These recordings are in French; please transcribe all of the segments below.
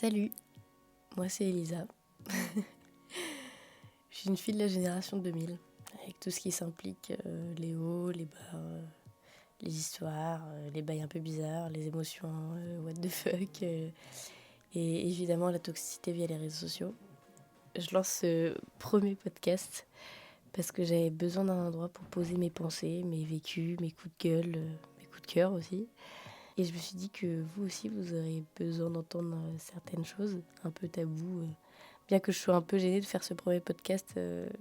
Salut, moi c'est Elisa. Je suis une fille de la génération 2000, avec tout ce qui s'implique, les hauts, les bas, les histoires, les bails un peu bizarres, les émotions, what the fuck, et évidemment la toxicité via les réseaux sociaux. Je lance ce premier podcast parce que j'avais besoin d'un endroit pour poser mes pensées, mes vécus, mes coups de gueule, mes coups de cœur aussi. Et je me suis dit que vous aussi, vous aurez besoin d'entendre certaines choses un peu tabous. Bien que je sois un peu gênée de faire ce premier podcast,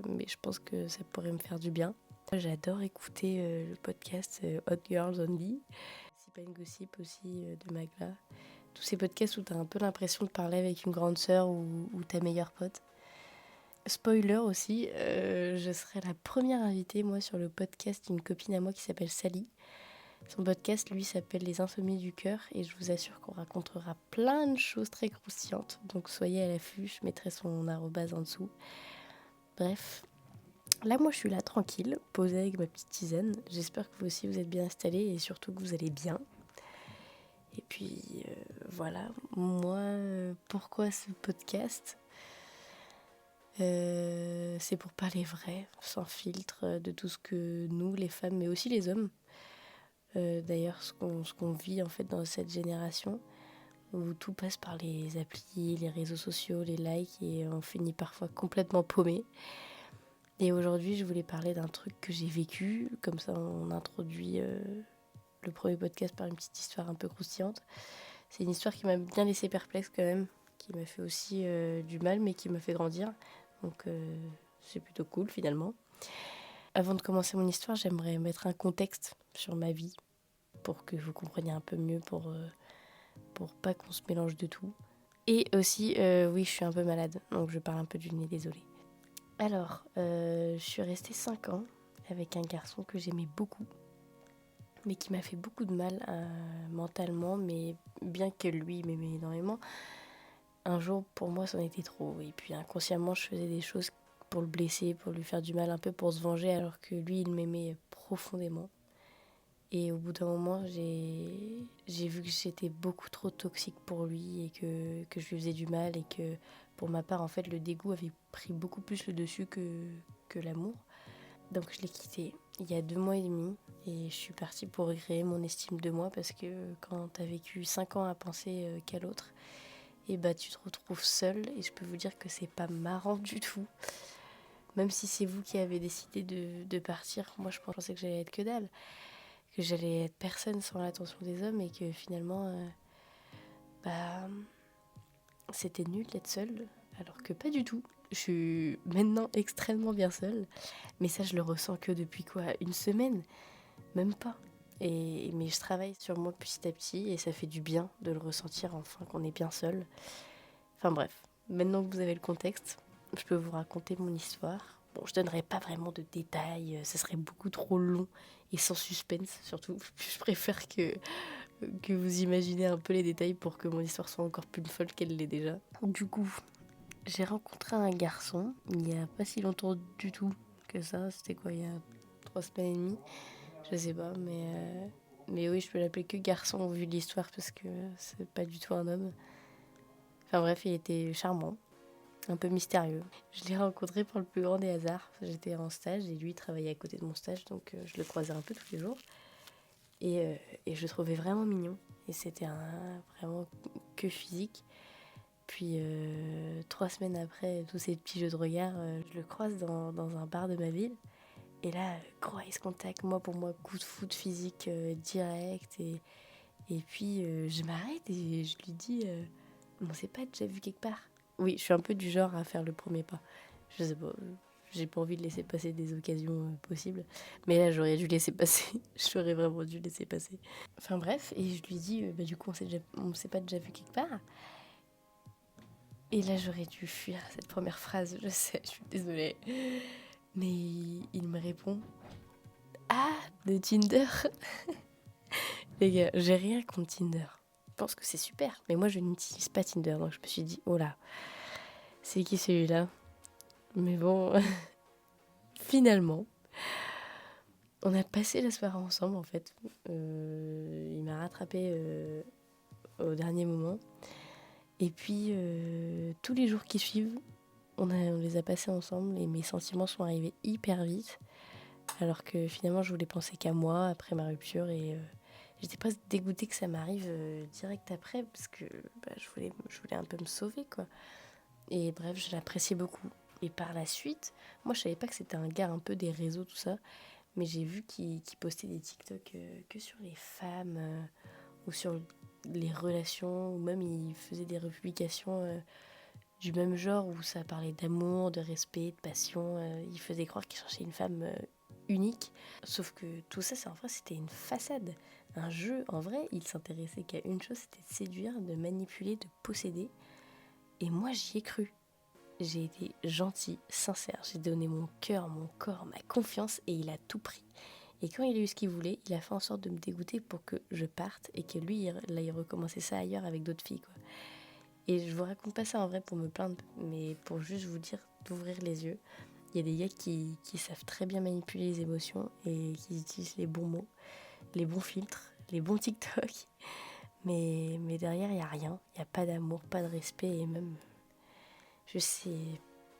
mais je pense que ça pourrait me faire du bien. Moi, j'adore écouter le podcast Hot Girls Only, Sip and Gossip aussi de Magla. Tous ces podcasts où tu as un peu l'impression de parler avec une grande sœur ou ta meilleure pote. Spoiler aussi, je serai la première invitée, moi, sur le podcast d'une copine à moi qui s'appelle Sally. Son podcast, lui, s'appelle Les Insomnies du cœur et je vous assure qu'on racontera plein de choses très croustillantes. Donc soyez à l'affût, je mettrai son arrobase en dessous. Bref, là moi je suis là tranquille, posée avec ma petite tisane. J'espère que vous aussi vous êtes bien installés et surtout que vous allez bien. Et puis voilà, moi pourquoi ce podcast c'est pour parler vrai, sans filtre, de tout ce que nous, les femmes, mais aussi les hommes, d'ailleurs ce qu'on vit en fait dans cette génération où tout passe par les applis, les réseaux sociaux, les likes et on finit parfois complètement paumé. Et aujourd'hui je voulais parler d'un truc que j'ai vécu, comme ça on introduit le premier podcast par une petite histoire un peu croustillante. C'est une histoire qui m'a bien laissé perplexe quand même, qui m'a fait aussi du mal mais qui m'a fait grandir, donc c'est plutôt cool finalement. Avant de commencer mon histoire, j'aimerais mettre un contexte sur ma vie pour que vous compreniez un peu mieux, pour pas qu'on se mélange de tout. Et aussi, oui, je suis un peu malade, donc je parle un peu du nez, désolée. Alors, je suis restée 5 ans avec un garçon que j'aimais beaucoup, mais qui m'a fait beaucoup de mal mentalement, mais bien que lui m'aimait énormément, un jour pour moi c'en était trop. Et puis inconsciemment, je faisais des choses pour le blesser, pour lui faire du mal, un peu pour se venger, alors que lui, il m'aimait profondément. Et au bout d'un moment, j'ai vu que j'étais beaucoup trop toxique pour lui et que je lui faisais du mal et que pour ma part, en fait, le dégoût avait pris beaucoup plus le dessus que l'amour. Donc je l'ai quitté il y a 2 mois et demi et je suis partie pour recréer mon estime de moi parce que quand t'as vécu 5 ans à penser qu'à l'autre, et bah tu te retrouves seule et je peux vous dire que c'est pas marrant du tout. Même si c'est vous qui avez décidé de partir, moi je pensais que j'allais être que dalle, que j'allais être personne sans l'attention des hommes et que finalement bah c'était nul d'être seule, alors que pas du tout. Je suis maintenant extrêmement bien seule, mais ça je le ressens que depuis quoi, 1 semaine, même pas. Mais je travaille sur moi petit à petit et ça fait du bien de le ressentir enfin qu'on est bien seul. Enfin bref, maintenant que vous avez le contexte, je peux vous raconter mon histoire. Bon, je donnerai pas vraiment de détails, ça serait beaucoup trop long et sans suspense surtout. Je préfère que vous imaginez un peu les détails pour que mon histoire soit encore plus folle qu'elle l'est déjà. Du coup, j'ai rencontré un garçon il y a pas si longtemps du tout que ça. C'était quoi, il y a 3 semaines et demie? Je sais pas, mais oui, je peux l'appeler que garçon au vu de l'histoire parce que c'est pas du tout un homme. Enfin bref, il était charmant, un peu mystérieux. Je l'ai rencontré pour le plus grand des hasards. J'étais en stage et lui il travaillait à côté de mon stage, donc je le croisais un peu tous les jours. Et je le trouvais vraiment mignon. Et c'était vraiment que physique. Puis 3 semaines après tous ces petits jeux de regard, je le croise dans un bar de ma ville. Et là, gros ice contact, moi pour moi, coup de foot physique direct. Et puis je m'arrête et je lui dis on s'est pas déjà vu quelque part? Oui, je suis un peu du genre à faire le premier pas. Je sais pas, j'ai pas envie de laisser passer des occasions possibles. Mais là, j'aurais dû laisser passer. J'aurais vraiment dû laisser passer. Enfin bref, et je lui dis bah du coup on s'est pas déjà vu quelque part? Et là, j'aurais dû fuir cette première phrase, je sais, je suis désolée. Mais il me répond ah, de Tinder. Les gars, j'ai rien contre Tinder. Je pense que c'est super, mais moi je n'utilise pas Tinder, donc je me suis dit oh là, c'est qui celui-là? Mais bon, finalement, on a passé la soirée ensemble en fait. Il m'a rattrapé au dernier moment. Et puis, tous les jours qui suivent, on les a passés ensemble et mes sentiments sont arrivés hyper vite. Alors que finalement, je voulais penser qu'à moi après ma rupture et j'étais presque dégoûtée que ça m'arrive direct après parce que je voulais un peu me sauver, quoi. Et bref, je l'appréciais beaucoup. Et par la suite, moi, je savais pas que c'était un gars un peu des réseaux, tout ça. Mais j'ai vu qu'il postait des TikTok que sur les femmes ou sur les relations. Ou même il faisait des republications du même genre où ça parlait d'amour, de respect, de passion. Il faisait croire qu'il cherchait une femme unique. Sauf que tout ça, en vrai, c'était une façade. Un jeu, en vrai, il s'intéressait qu'à une chose, c'était de séduire, de manipuler, de posséder. Et moi, j'y ai cru. J'ai été gentille, sincère. J'ai donné mon cœur, mon corps, ma confiance et il a tout pris. Et quand il a eu ce qu'il voulait, il a fait en sorte de me dégoûter pour que je parte et que lui, il aille recommencer ça ailleurs avec d'autres filles, quoi. Et je vous raconte pas ça en vrai pour me plaindre, mais pour juste vous dire d'ouvrir les yeux. Il y a des gars qui savent très bien manipuler les émotions et qui utilisent les bons mots, les bons filtres, les bons TikTok. Mais derrière, il n'y a rien. Il n'y a pas d'amour, pas de respect et même, je sais,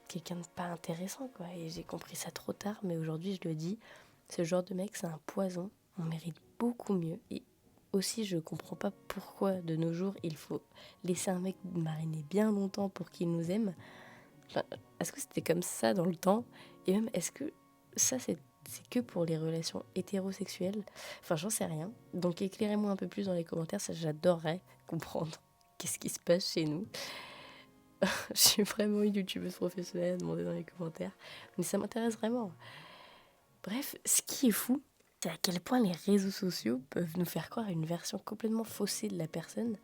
quelqu'un de pas intéressant, quoi. Et j'ai compris ça trop tard, mais aujourd'hui, je le dis, ce genre de mec, c'est un poison. On mérite beaucoup mieux. Et aussi, je comprends pas pourquoi, de nos jours, il faut laisser un mec mariner bien longtemps pour qu'il nous aime. Enfin, est-ce que c'était comme ça dans le temps? Et même, est-ce que ça, c'est que pour les relations hétérosexuelles? Enfin, j'en sais rien. Donc, éclairez-moi un peu plus dans les commentaires, ça, j'adorerais comprendre qu'est-ce qui se passe chez nous. Je suis vraiment une youtubeuse professionnelle à demander dans les commentaires. Mais ça m'intéresse vraiment. Bref, ce qui est fou, c'est à quel point les réseaux sociaux peuvent nous faire croire à une version complètement faussée de la personne.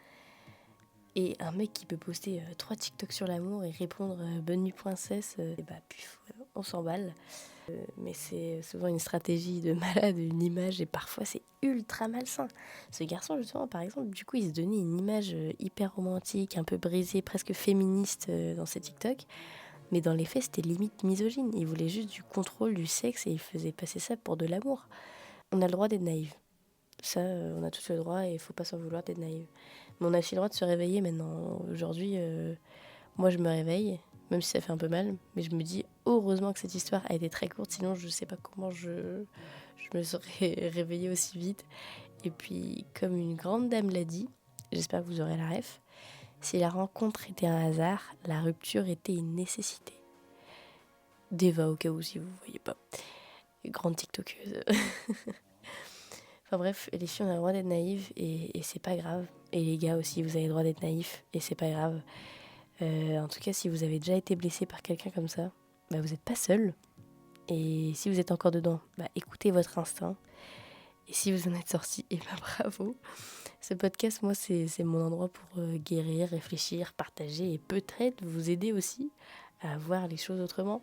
Et un mec qui peut poster 3 TikTok sur l'amour et répondre bonne nuit princesse, et bah puf, on s'emballe. Mais c'est souvent une stratégie de malade, une image, et parfois c'est ultra malsain. Ce garçon, justement, par exemple, du coup, il se donnait une image hyper romantique, un peu brisée, presque féministe dans ses TikTok. Mais dans les faits, c'était limite misogyne. Il voulait juste du contrôle du sexe et il faisait passer ça pour de l'amour. On a le droit d'être naïf. Ça, on a tous le droit et il faut pas s'en vouloir d'être naïf. Mais on a aussi le droit de se réveiller maintenant. Aujourd'hui, moi, je me réveille, même si ça fait un peu mal, mais je me dis heureusement que cette histoire a été très courte, sinon je sais pas comment je me serais réveillée aussi vite. Et puis, comme une grande dame l'a dit, j'espère que vous aurez la ref, si la rencontre était un hasard, la rupture était une nécessité. D'Eva, au cas où, si vous ne voyez pas. Grande TikTokeuse. Enfin bref, les filles, on a le droit d'être naïves et c'est pas grave. Et les gars aussi, vous avez le droit d'être naïfs et c'est pas grave. En tout cas, si vous avez déjà été blessé par quelqu'un comme ça, bah, vous n'êtes pas seul. Et si vous êtes encore dedans, bah, écoutez votre instinct. Et si vous en êtes sorti, et bah bravo. Ce podcast, moi, c'est mon endroit pour guérir, réfléchir, partager et peut-être vous aider aussi à voir les choses autrement.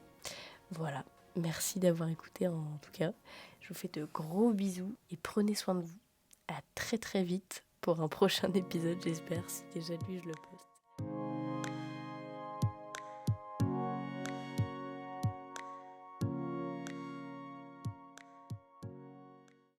Voilà, merci d'avoir écouté en tout cas. Je vous fais de gros bisous et prenez soin de vous. À très très vite pour un prochain épisode, j'espère, si déjà lui je le poste.